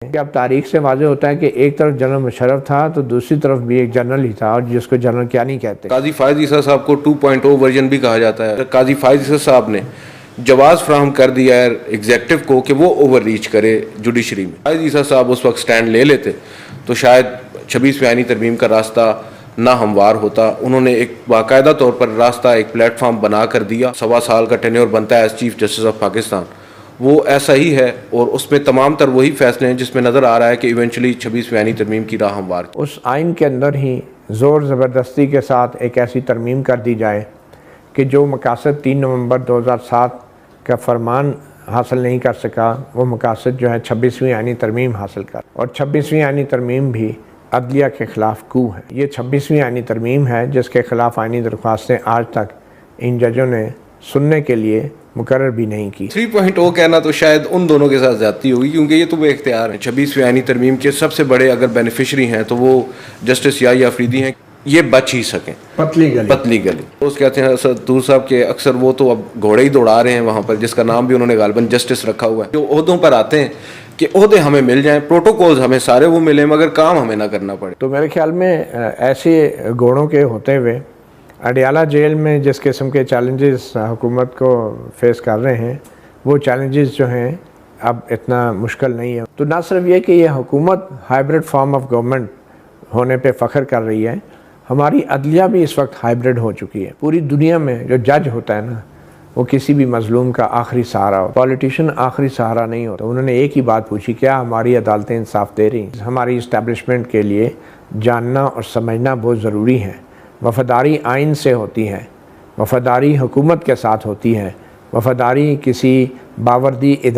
हैं। अब तारीख से वाज़ेह होता है कि एक तरफ जनरल मुशर्रफ था तो दूसरी तरफ भी एक जनरल ही था, और जिसको जनरल क्या नहीं कहते। काजी फायद ईसा साहब को 2.0 वर्जन भी कहा जाता है। काजी फायद ईसा साहब ने जवाज़ फ्राहम कर दिया है एग्जेक्टिव को कि वो ओवर रीच करे जुडिशरी में। फायद ईसा साहब उस वक्त स्टैंड ले लेते तो शायद 26वीं आईनी तरमीम का रास्ता ना हमवार होता। उन्होंने एक बाकायदा तौर पर रास्ता, एक प्लेटफॉर्म बना कर दिया। 1.25 साल का टेन्योर बनता है as chief justice of Pakistan, वो ऐसा ही है, और उसमें तमाम तर वही फैसले हैं जिसमें नज़र आ रहा है कि इवेंचुअली 26वीं आईनी तरमीम की राह हमवार। उस आइन के अंदर ही ज़ोर ज़बरदस्ती के साथ एक ऐसी तरमीम कर दी जाए कि जो मकासद 3 नवंबर 2007 का फरमान हासिल नहीं कर सका, वो मकासद जो है 26वीं आईनी तरमीम हासिल कर, और 26वीं आईनी तरमीम भी अदलिया के ख़िलाफ़ कू है। ये 26वीं आईनी तरमीम है जिसके ख़िलाफ़ आईनी दरख्वास्तें आज तक इन जजों ने सुनने के लिए मुकर्रर भी नहीं की। 3.0 कहना तो शायद उन दोनों के साथ ज़्यादती होगी, क्योंकि ये तो वो इख्तियार है। 26वीं आईनी तरमीम के सबसे बड़े अगर बेनिफिशरी हैं तो वो जस्टिस याहिया अफरीदी हैं। ये बच ही सकें पतली गली। दोस्त कहते हैं सदूर साहब के अक्सर वो तो अब घोड़े ही दौड़ा रहे हैं वहाँ पर, जिसका नाम भी उन्होंने गालिबन जस्टिस रखा हुआ है। जो ओहदों पर आते हैं कि ओहदे हमें मिल जाएं, प्रोटोकॉल्स हमें सारे वो मिले, मगर काम हमें ना करना पड़े। तो मेरे ख्याल में ऐसे घोड़ों के होते हुए अडियाला जेल में जिस किस्म के चैलेंजेस हुकूमत को फेस कर रहे हैं, वो चैलेंजेस जो हैं अब इतना मुश्किल नहीं है। तो ना सिर्फ ये कि ये हुकूमत हाइब्रिड फॉर्म ऑफ गवर्नमेंट होने पे फ़ख्र कर रही है, हमारी अदलिया भी इस वक्त हाइब्रिड हो चुकी है। पूरी दुनिया में जो जज होता है ना, वो किसी भी मजलूम का आखिरी सहारा हो। पॉलिटिशियन आखिरी सहारा नहीं होता। उन्होंने एक ही बात पूछी, क्या हमारी अदालतें इंसाफ दे रही हैं? हमारी इस्टेब्लिशमेंट के लिए जानना और समझना बहुत ज़रूरी है। वफ़ादारी आइन से होती है, वफ़ादारी हुकूमत के साथ होती है, वफ़ादारी किसी बावर्दी इदारे